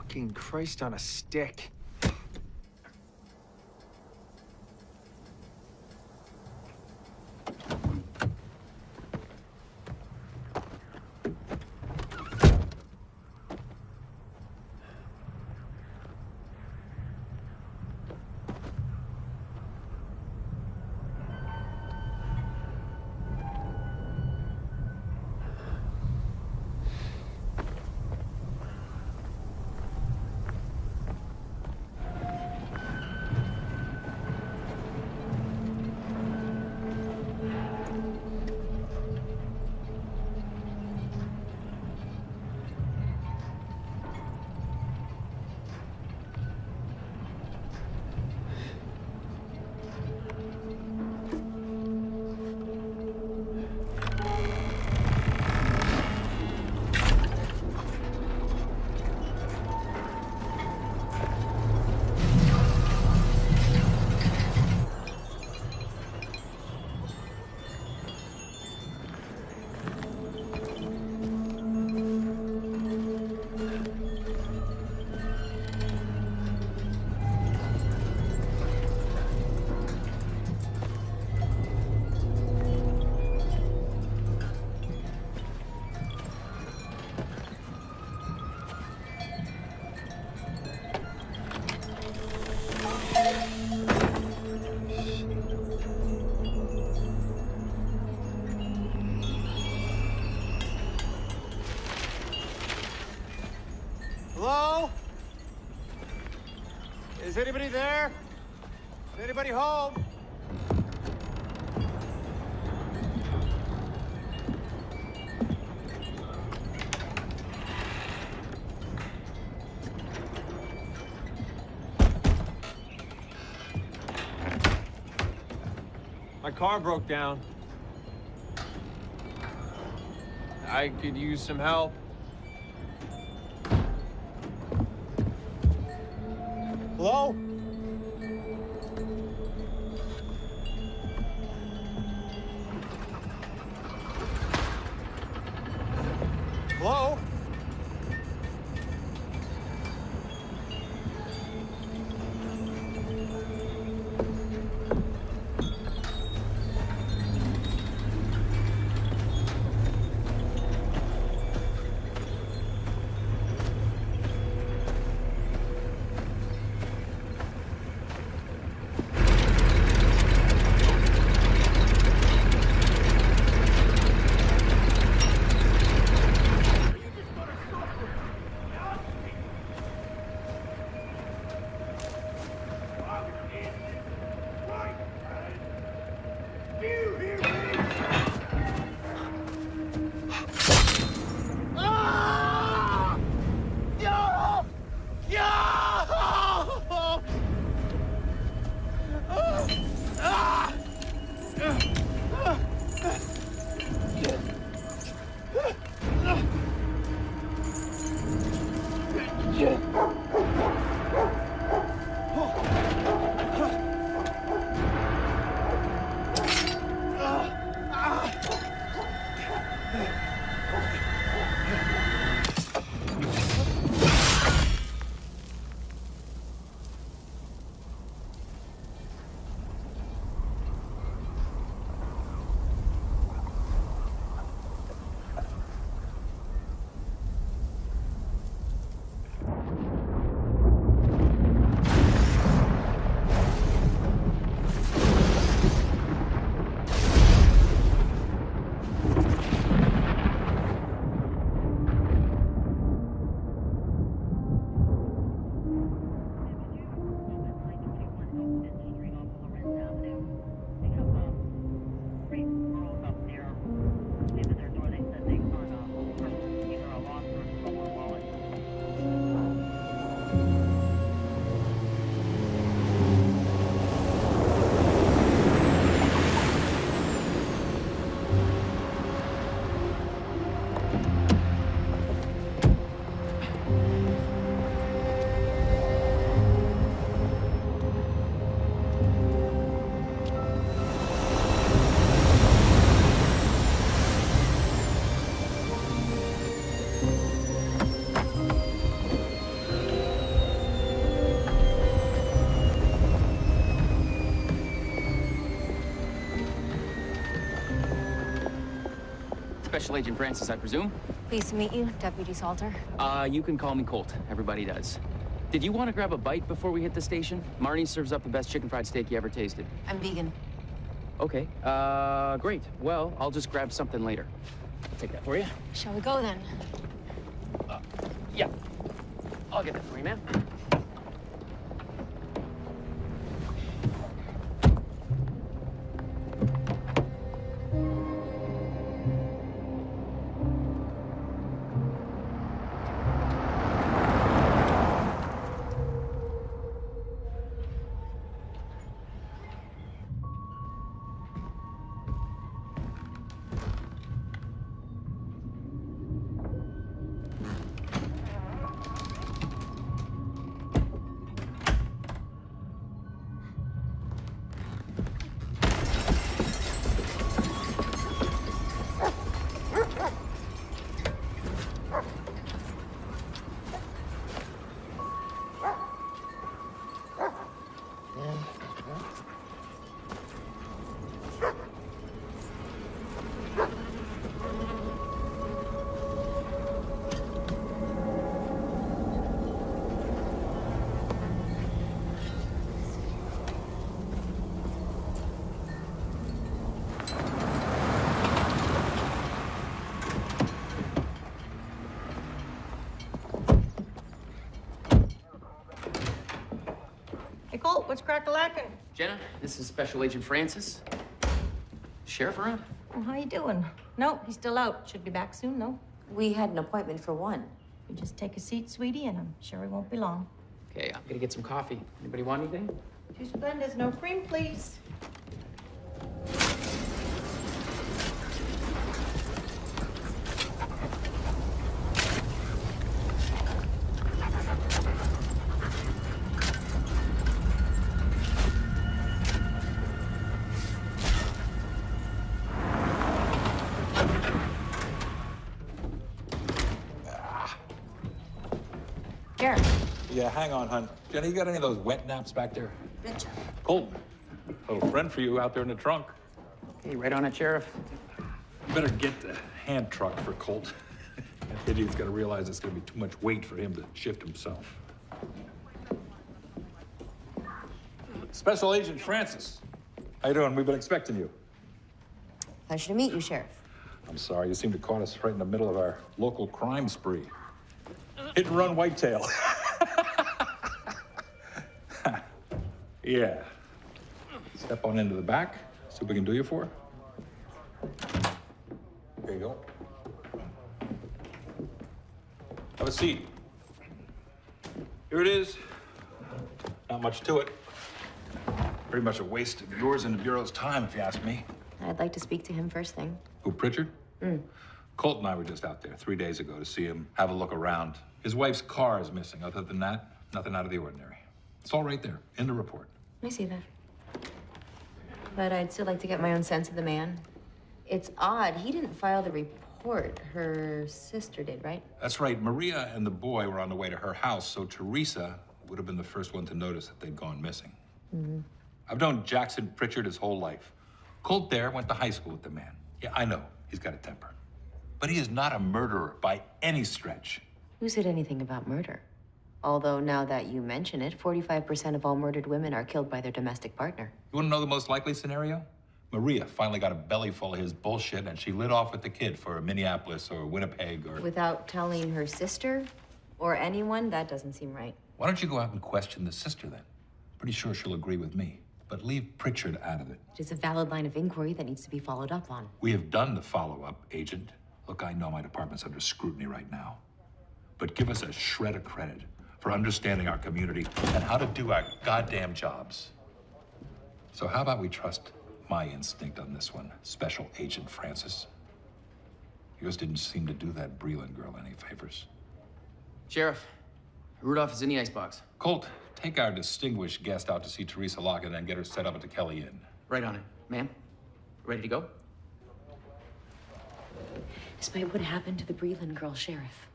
Fucking Christ on a stick. Hello? Is anybody there? Is anybody home? My car broke down. I could use some help. Hello? Hello? Special Agent Francis, I presume? Pleased to meet you, Deputy Salter. You can call me Colt. Everybody does. Did you want to grab a bite before we hit the station? Marnie serves up the best chicken fried steak you ever tasted. I'm vegan. Okay, great. Well, I'll just grab something later. I'll take that for you. Shall we go then? Yeah. I'll get that for you, ma'am. Colt, what's crack-a-lackin'? Jenna, this is Special Agent Francis. Sheriff around? Well, how you doing? No, he's still out. Should be back soon, though. We had an appointment for 1. You just take a seat, sweetie, and I'm sure he won't be long. Okay, I'm gonna get some coffee. Anybody want anything? 2 Splendas, no cream, please. Yeah, hang on, hon. Jenny, you got any of those wet naps back there? Betcha. Colton, a little friend for you out there in the trunk. Okay, right on it, Sheriff. You better get the hand truck for Colt. That idiot's got to realize it's going to be too much weight for him to shift himself. Special Agent Francis. How you doing? We've been expecting you. Pleasure to meet you, Sheriff. I'm sorry, you seem to caught us right in the middle of our local crime spree. Hit and run whitetail. Yeah. Step on into the back, see what we can do you for. There you go. Have a seat. Here it is. Not much to it. Pretty much a waste of yours and the Bureau's time, if you ask me. I'd like to speak to him first thing. Who, Pritchard? Colt and I were just out there 3 days ago to see him have a look around. His wife's car is missing. Other than that, nothing out of the ordinary. It's all right there, in the report. I see that. But I'd still like to get my own sense of the man. It's odd, he didn't file the report. Her sister did, right? That's right. Maria and the boy were on the way to her house, so Teresa would have been the first one to notice that they'd gone missing. I've known Jackson Pritchard his whole life. Colt there went to high school with the man. Yeah, I know, he's got a temper. But he is not a murderer by any stretch. Who said anything about murder? Although, now that you mention it, 45% of all murdered women are killed by their domestic partner. You want to know the most likely scenario? Maria finally got a belly full of his bullshit, and she lit off with the kid for Minneapolis or Winnipeg or... Without telling her sister or anyone? That doesn't seem right. Why don't you go out and question the sister, then? Pretty sure she'll agree with me. But leave Pritchard out of it. It is a valid line of inquiry that needs to be followed up on. We have done the follow-up, Agent. Look, I know my department's under scrutiny right now. But give us a shred of credit for understanding our community and how to do our goddamn jobs. So how about we trust my instinct on this one, Special Agent Francis? Yours didn't seem to do that Breland girl any favors. Sheriff, Rudolph is in the icebox. Colt, take our distinguished guest out to see Teresa Lockett and get her set up at the Kelly Inn. Right on it. Ma'am, ready to go? Despite what happened to the Breland girl, Sheriff,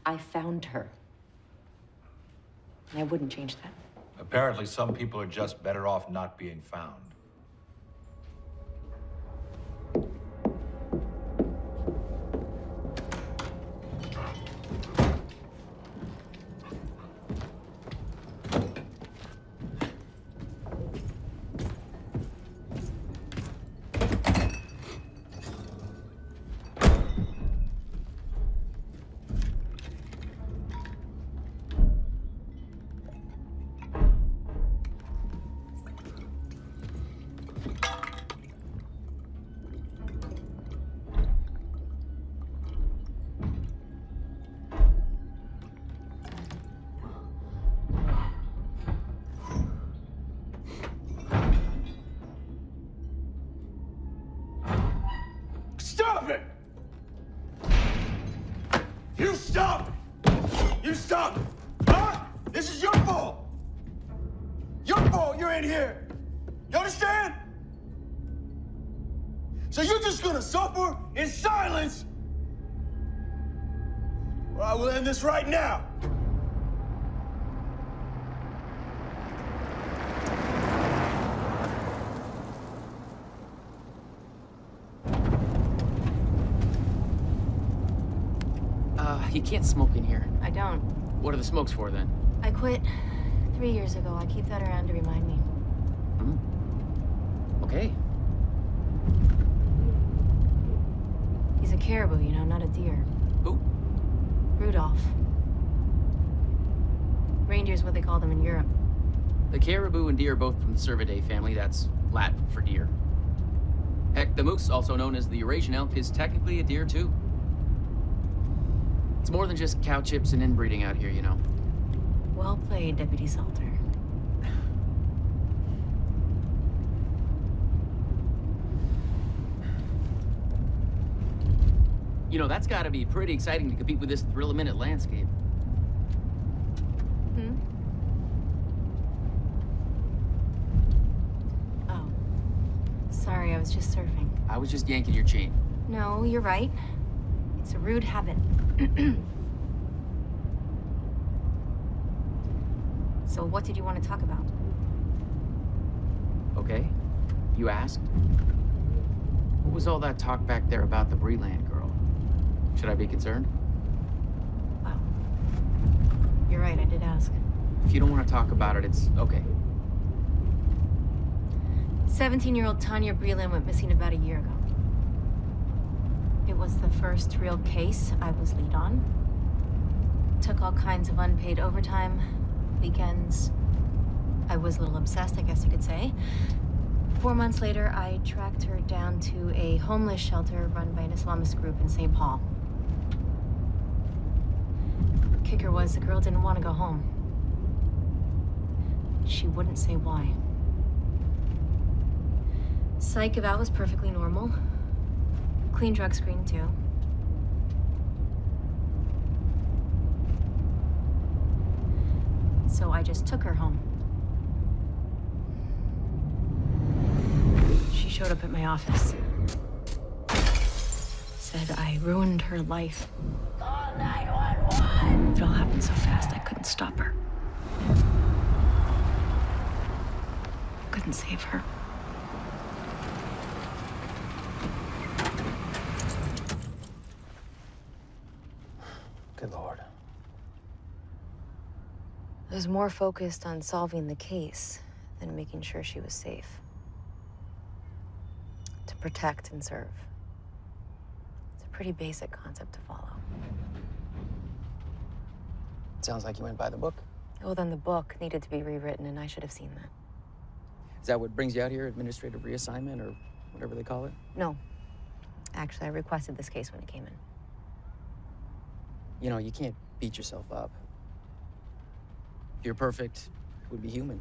I found her. And I wouldn't change that. Apparently, some people are just better off not being found. stop it! You stop! You stop! Huh? This is your fault! Your fault you're in here! You understand? So you're just gonna suffer in silence? Or I will end this right now! You can't smoke in here. I don't. What are the smokes for, then? I quit 3 years ago. I keep that around to remind me. Okay. He's a caribou, you know, not a deer. Who? Rudolph. Reindeer's what they call them in Europe. The caribou and deer are both from the Cervidae family. That's Latin for deer. Heck, the moose, also known as the Eurasian elk, is technically a deer, too. It's more than just cow chips and inbreeding out here, you know. Well played, Deputy Salter. You know, that's gotta be pretty exciting to compete with this thrill-a-minute landscape. Oh. Sorry, I was just surfing. I was just yanking your chain. No, you're right. It's a rude habit. So what did you want to talk about? Okay. You asked? What was all that talk back there about the Breland girl? Should I be concerned? Well, you're right, I did ask. If you don't want to talk about it, it's okay. 17-year-old Tanya Breland went missing about a year ago. It was the first real case I was lead on. Took all kinds of unpaid overtime, weekends. I was a little obsessed, I guess you could say. 4 months later, I tracked her down to a homeless shelter run by an Islamist group in St. Paul. Kicker was the girl didn't want to go home. She wouldn't say why. Psych eval was perfectly normal. Clean drug screen, too. So I just took her home. She showed up at my office. Said I ruined her life. Call 911! It all happened so fast I couldn't stop her. Couldn't save her. Good Lord. I was more focused on solving the case than making sure she was safe. To protect and serve. It's a pretty basic concept to follow. Sounds like you went by the book. Well, then the book needed to be rewritten, and I should have seen that. Is that what brings you out here, administrative reassignment, or whatever they call it? No. Actually, I requested this case when it came in. You know, you can't beat yourself up. If you're perfect, it would be human.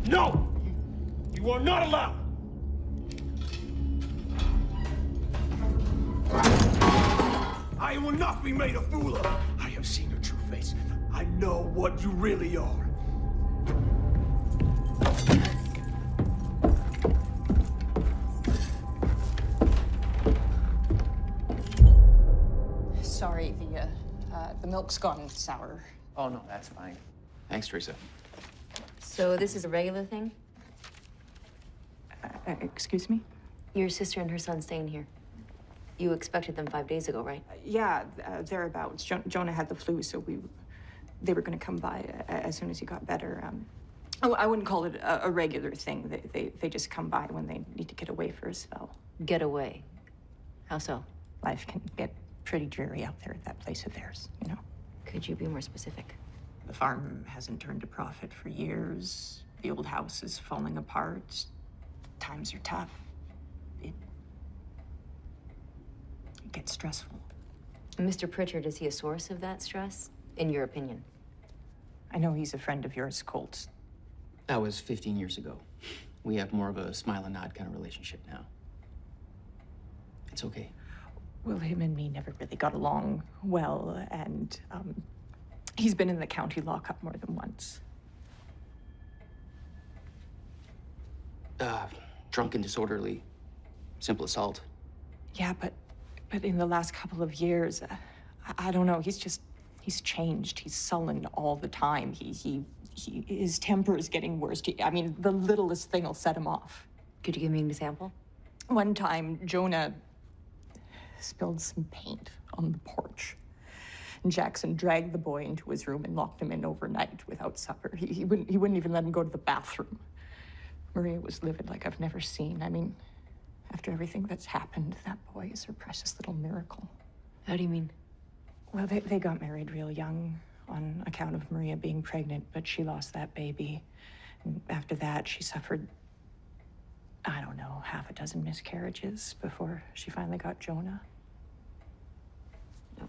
No! You are not allowed! I will not be made a fool of. I have seen your true face. I know what you really are. Sorry, the milk's gone sour. Oh, no, that's fine. Thanks, Teresa. So this is a regular thing? Excuse me? Your sister and her son staying here. You expected them 5 days ago, right? Yeah, thereabouts. Jonah had the flu, so they were going to come by as soon as he got better. Oh, I wouldn't call it a regular thing. They just come by when they need to get away for a spell. Get away. How so? Life can get pretty dreary out there at that place of theirs, you know? Could you be more specific? The farm hasn't turned a profit for years. The old house is falling apart. Times are tough. It gets stressful. Mr. Pritchard, is he a source of that stress, in your opinion? I know he's a friend of yours, Colt. That was 15 years ago. We have more of a smile and nod kind of relationship now. It's okay. Well, him and me never really got along well, and he's been in the county lockup more than once. Drunk and disorderly. Simple assault. Yeah, but in the last couple of years, I don't know, he's changed. He's sullen all the time. His temper is getting worse. I mean, the littlest thing will set him off. Could you give me an example? One time, Jonah spilled some paint on the porch. And Jackson dragged the boy into his room and locked him in overnight without supper. He wouldn't even let him go to the bathroom. Maria was livid like I've never seen. I mean, after everything that's happened, that boy is her precious little miracle. How do you mean? Well, they got married real young on account of Maria being pregnant, but she lost that baby. And after that, she suffered, I don't know, half a dozen miscarriages before she finally got Jonah. Oh,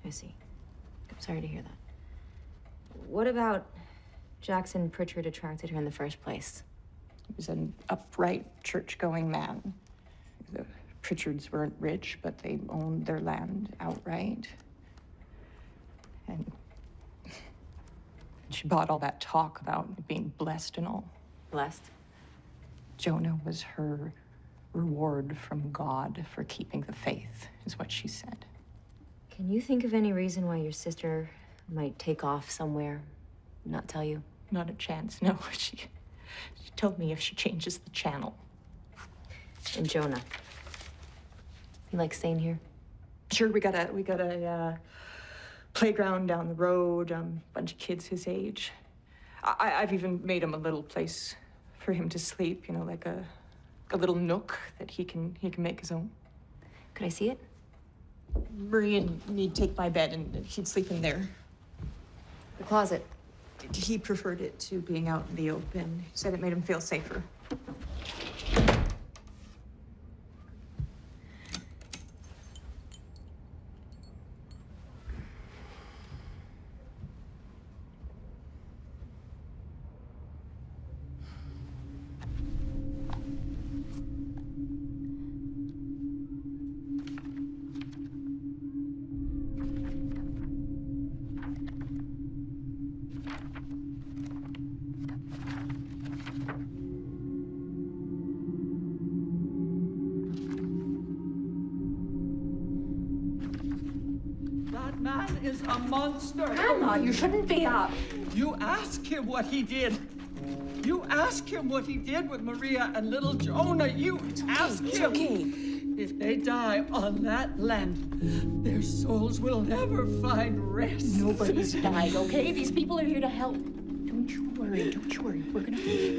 I see. I'm sorry to hear that. What about Jackson Pritchard attracted her in the first place? He was an upright, church-going man. The Pritchards weren't rich, but they owned their land outright. And she bought all that talk about being blessed and all. Blessed? Jonah was her reward from God for keeping the faith, is what she said. Can you think of any reason why your sister might take off somewhere, not tell you? Not a chance, no. She told me if she changes the channel. And Jonah? You like staying here? Sure, we got a playground down the road, bunch of kids his age. I've even made him a little place for him to sleep, you know, like a little nook that he can make his own. Could I see it? Marie and me'd take my bed and he'd sleep in there. The closet. He preferred it to being out in the open. He said it made him feel safer. Man is a monster. Grandma, you shouldn't be up. You ask him what he did. You ask him what he did with Maria and little Jonah. You ask him. It's okay. If they die on that land, their souls will never find rest. Nobody's died, okay? These people are here to help. Don't you worry.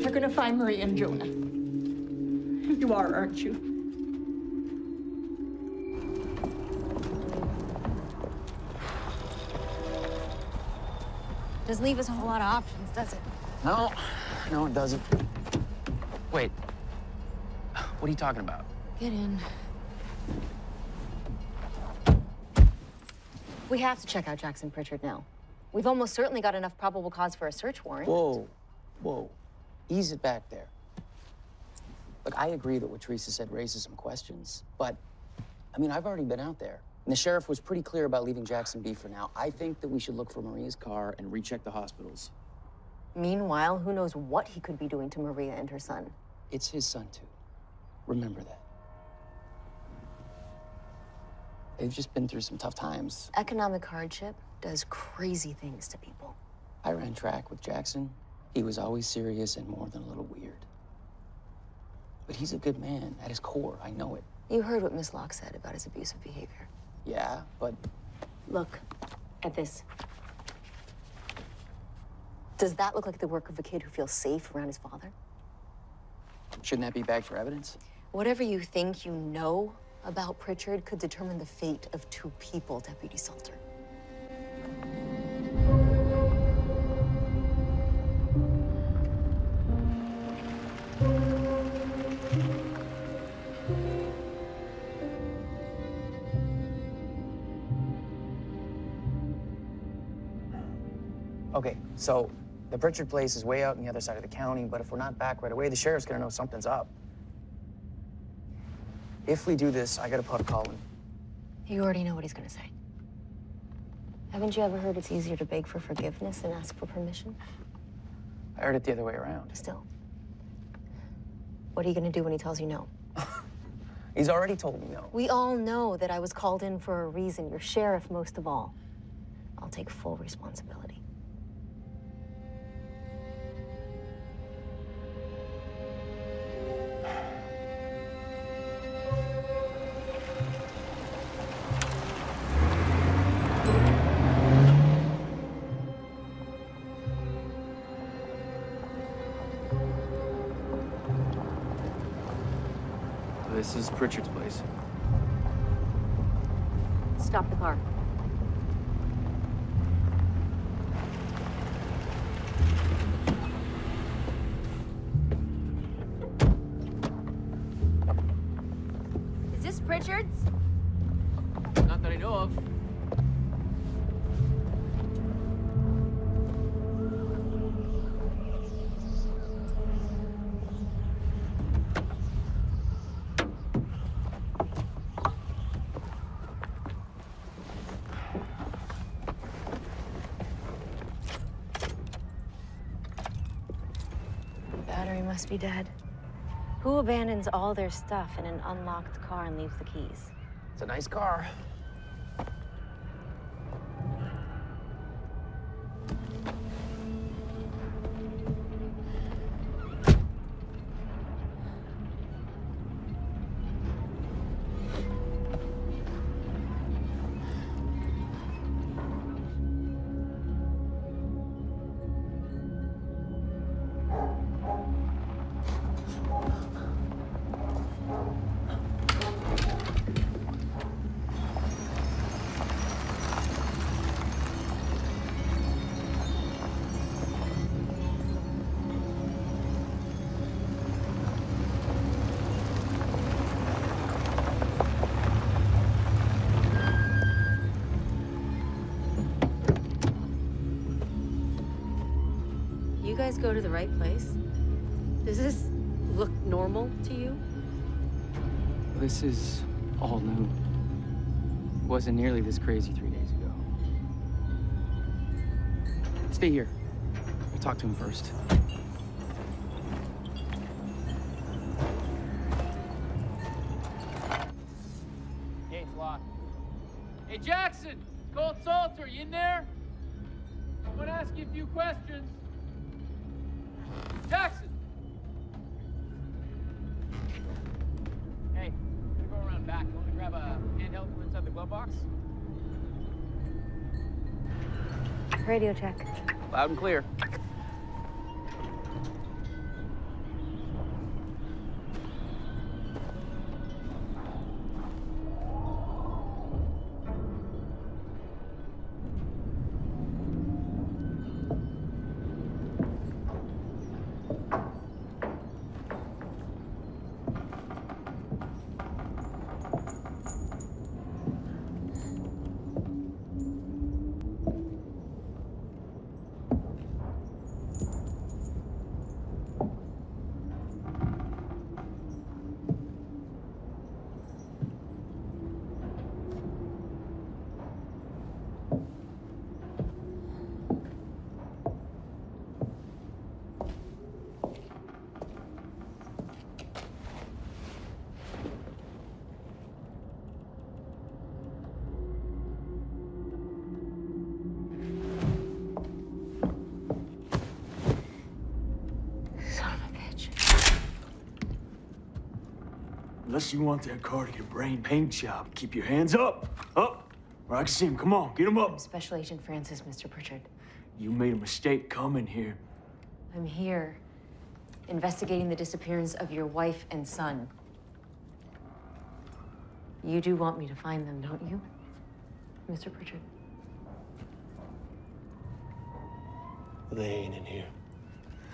They're gonna find Maria and Jonah. You are, aren't you? Doesn't leave us a whole lot of options, does it? No, it doesn't. Wait, what are you talking about? Get in. We have to check out Jackson Pritchard now. We've almost certainly got enough probable cause for a search warrant. Whoa. Ease it back there. Look, I agree that what Teresa said raises some questions, but, I mean, I've already been out there. And the sheriff was pretty clear about leaving Jackson be for now. I think that we should look for Maria's car and recheck the hospitals. Meanwhile, who knows what he could be doing to Maria and her son. It's his son, too. Remember that. They've just been through some tough times. Economic hardship does crazy things to people. I ran track with Jackson. He was always serious and more than a little weird. But he's a good man at his core. I know it. You heard what Miss Locke said about his abusive behavior. Yeah, but... Look at this. Does that look like the work of a kid who feels safe around his father? Shouldn't that be bagged for evidence? Whatever you think you know about Pritchard could determine the fate of 2 people, Deputy Salter. Okay, so the Pritchard place is way out on the other side of the county, but if we're not back right away, the sheriff's gonna know something's up. If we do this, I gotta put a call in. You already know what he's gonna say. Haven't you ever heard it's easier to beg for forgiveness than ask for permission? I heard it the other way around. Still. What are you gonna do when he tells you no? He's already told me no. We all know that I was called in for a reason. You're sheriff most of all. I'll take full responsibility. This is Pritchard's place. Stop the car. Is this Pritchard's? Not that I know of. Battery must be dead. Who abandons all their stuff in an unlocked car and leaves the keys? It's a nice car. You guys go to the right place? Does this look normal to you? This is all new. It wasn't nearly this crazy 3 days ago. Stay here. We'll talk to him first. Gate's locked. Hey, Jackson! Cold Salter, you in there? I want to ask you a few questions. Jackson! Hey, I'm gonna go around back. You want to grab a handheld from inside the glove box? Radio check. Loud and clear. Unless you want that car to get brain paint job, keep your hands up. Up. Where I can see him. Come on, get him up. Special Agent Francis, Mr. Pritchard. You made a mistake coming here. I'm here, investigating the disappearance of your wife and son. You do want me to find them, don't you, Mr. Pritchard? They ain't in here.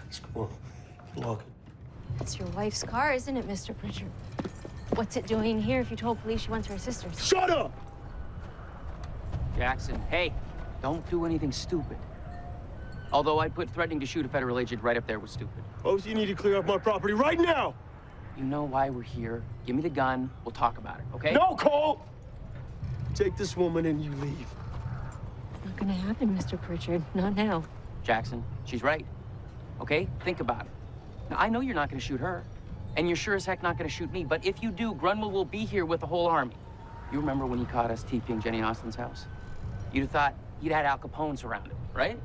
Let's go on. Walk. It's your wife's car, isn't it, Mr. Pritchard? What's it doing here if you told police she went to her sister's? Shut up! Jackson, hey, don't do anything stupid. Although I'd put threatening to shoot a federal agent right up there with stupid. Oh, so you need to clear off my property right now! You know why we're here. Give me the gun. We'll talk about it, okay? No, Cole! Take this woman and you leave. It's not gonna happen, Mr. Pritchard. Not now. Jackson, she's right. Okay? Think about it. Now, I know you're not gonna shoot her, and you're sure as heck not gonna shoot me, but if you do, Grunwald will be here with the whole army. You remember when he caught us TPing Jenny Austin's house? You'd have thought he'd had Al Capone surrounded, right?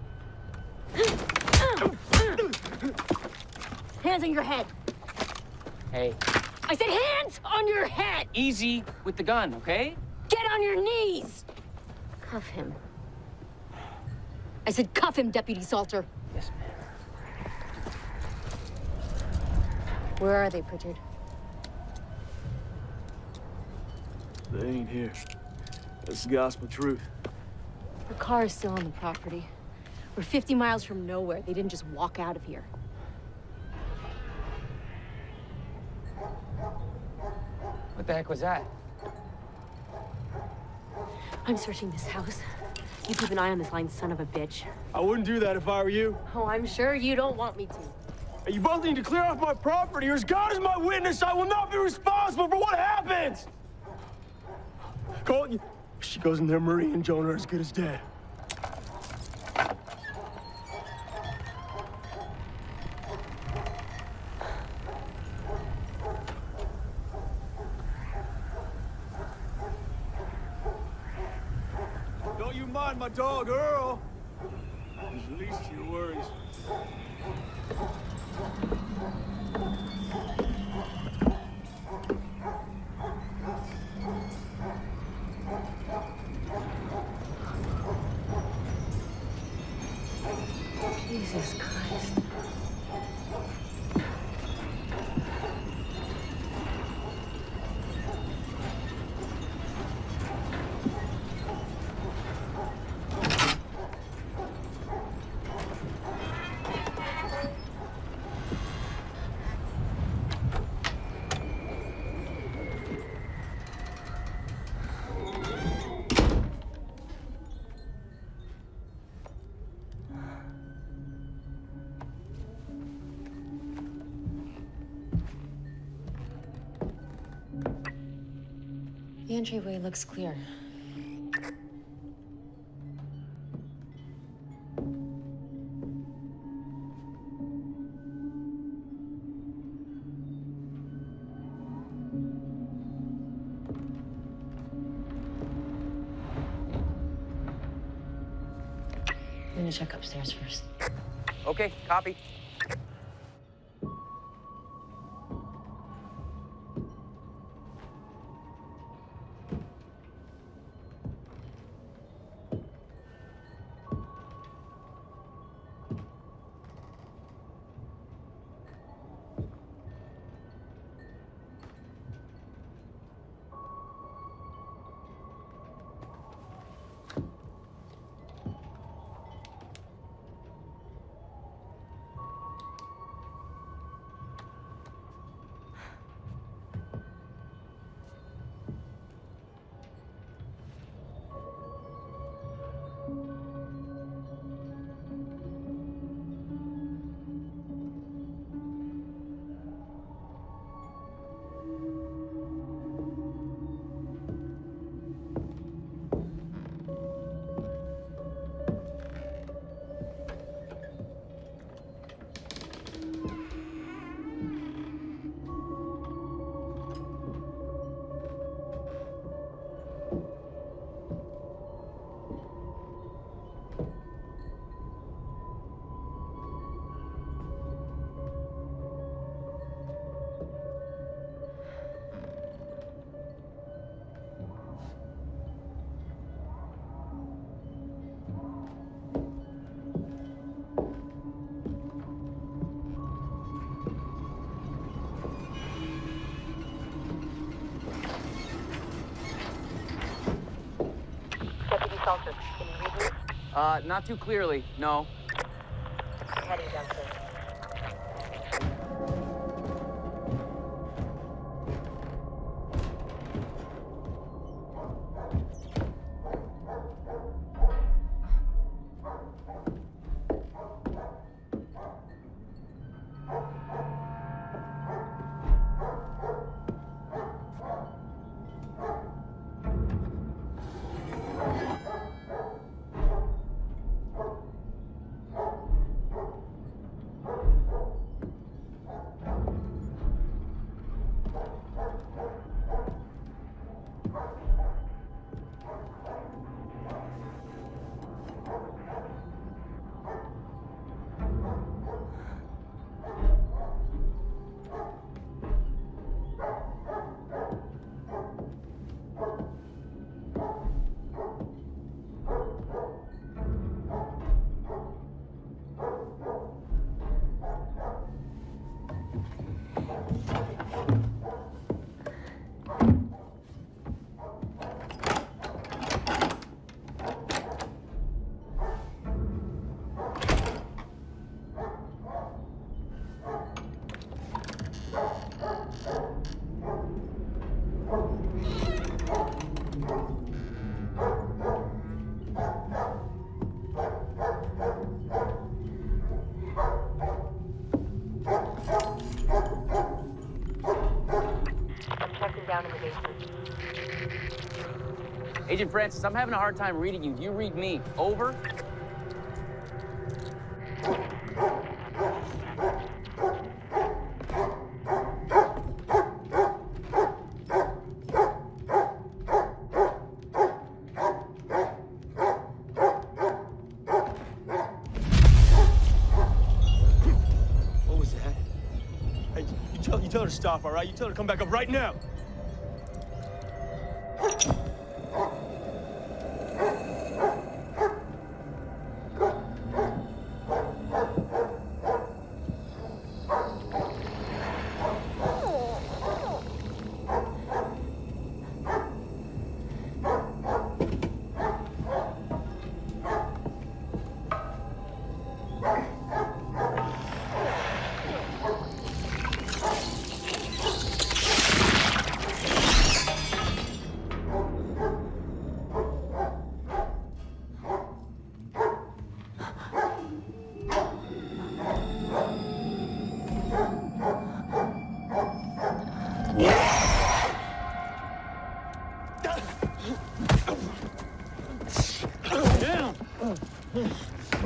Hands on your head. Hey. I said hands on your head! Easy with the gun, okay? Get on your knees! Cuff him. I said cuff him, Deputy Salter. Yes, ma'am. Where are they, Pritchard? They ain't here. That's the gospel truth. The car is still on the property. We're 50 miles from nowhere. They didn't just walk out of here. What the heck was that? I'm searching this house. You keep an eye on this lying son of a bitch. I wouldn't do that if I were you. Oh, I'm sure you don't want me to. And you both need to clear off my property, or as God is my witness, I will not be responsible for what happens! Cole, she goes in there, Marie and Jonah are as good as dead. Don't you mind my dog, Earl? He's the least of your worries. Jesus Christ. The entryway looks clear. I'm gonna check upstairs first. Okay, copy. Not too clearly, no. Heading downstairs. Down in the basement. Agent Francis, I'm having a hard time reading you. Do you read me? Over? What was that? Hey, you tell her to stop, all right? You tell her to come back up right now.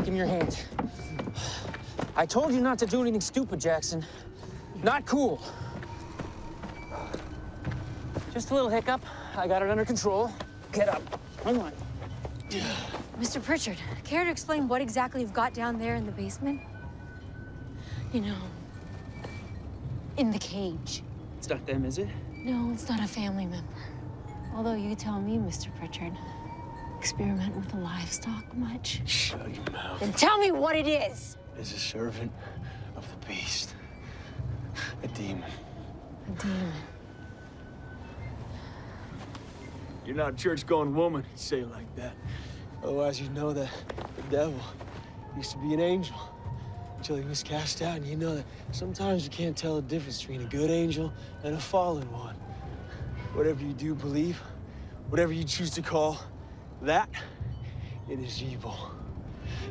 Give me your hand. I told you not to do anything stupid, Jackson. Not cool. Just a little hiccup. I got it under control. Get up. Come on. Mr. Pritchard, care to explain what exactly you've got down there in the basement? You know, in the cage. It's not them, is it? No, it's not a family member. Although you tell me, Mr. Pritchard, experiment with the livestock much? Shut your mouth. Then tell me what it is. It's a servant of the beast. A demon. A demon. You're not a church-going woman, you say it like that. Otherwise, you'd know that the devil used to be an angel until he was cast out, and you know that sometimes you can't tell the difference between a good angel and a fallen one. Whatever you do believe, whatever you choose to call that, it is evil.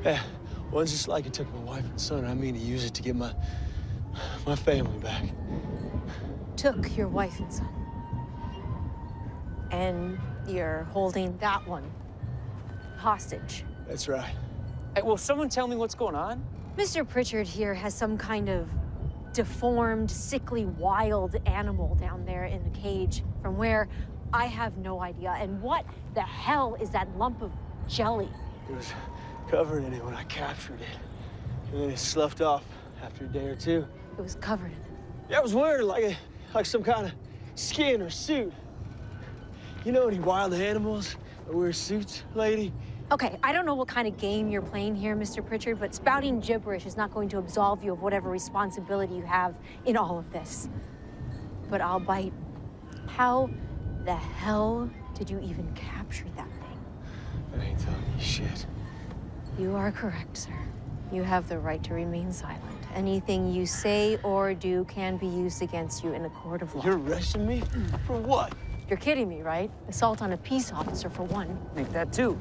Yeah, one's just like it took my wife and son. I mean to use it to get my family back. Took your wife and son. And you're holding that one hostage. That's right. Hey, will someone tell me what's going on? Mr. Pritchard here has some kind of deformed, sickly, wild animal down there in the cage from where I have no idea. And what the hell is that lump of jelly? It was covered in it when I captured it. And then it sloughed off after a day or two. It was covered in it. Yeah, it was wearing like some kind of skin or suit. You know any wild animals that wear suits, lady? Okay, I don't know what kind of game you're playing here, Mr. Pritchard, but spouting gibberish is not going to absolve you of whatever responsibility you have in all of this. But I'll bite. How the hell did you even capture that thing? I ain't telling you shit. You are correct, sir. You have the right to remain silent. Anything you say or do can be used against you in a court of law. You're arresting me? For what? You're kidding me, right? Assault on a peace officer, for one. Make that two.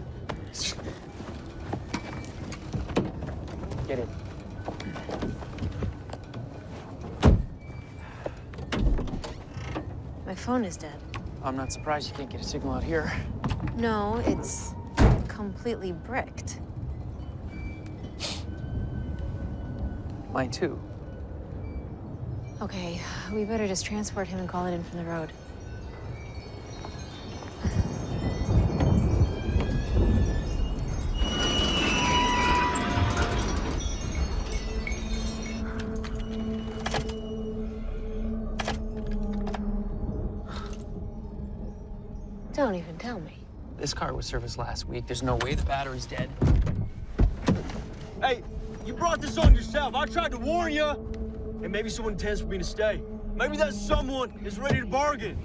Get in. My phone is dead. I'm not surprised you can't get a signal out here. No, it's completely bricked. Mine too. Okay, we better just transport him and call it in from the road. Don't even tell me. This car was serviced last week. There's no way the battery's dead. Hey, you brought this on yourself. I tried to warn you. And maybe someone intends for me to stay. Maybe that someone is ready to bargain.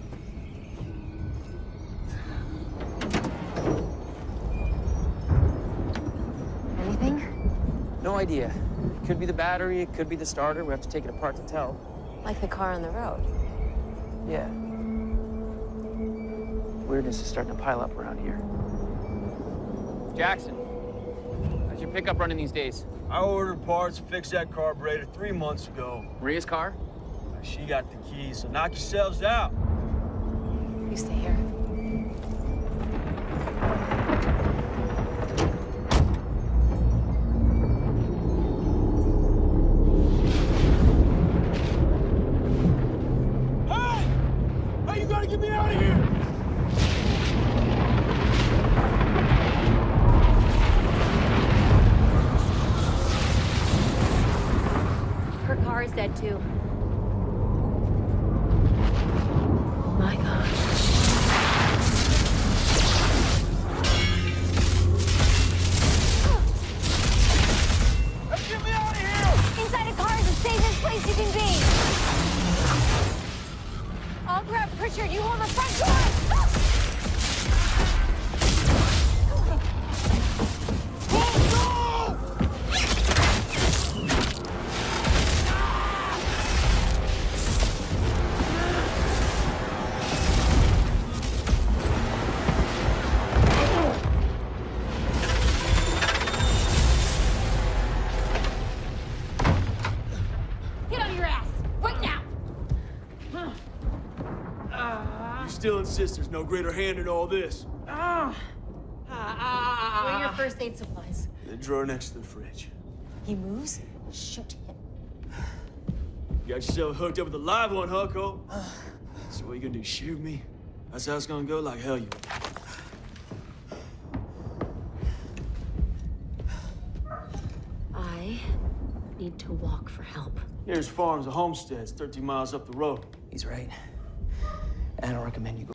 Anything? No idea. It could be the battery, it could be the starter. We have to take it apart to tell. Like the car on the road. Yeah. Weirdness is starting to pile up around here. Jackson, how's your pickup running these days? I ordered parts to fix that carburetor 3 months ago. Maria's car? She got the keys, so knock yourselves out. You stay here. Hey! Hey, you gotta get me out of here! Her car is dead too. My God. Hey, get me out of here! Inside a car is the safest place you can be. I'll grab Pritchard. You hold the front door. Get on your ass. Right now. You still insist there's no greater hand in all this? Where are your first aid supplies? The drawer next to the fridge. He moves, shoot him. You got yourself hooked up with a live one, huh, Cole? So what you gonna do, shoot me? That's how it's gonna go? Like hell you... I need to walk for help. Here's farms and homesteads 13 miles up the road. He's right. And I don't recommend you go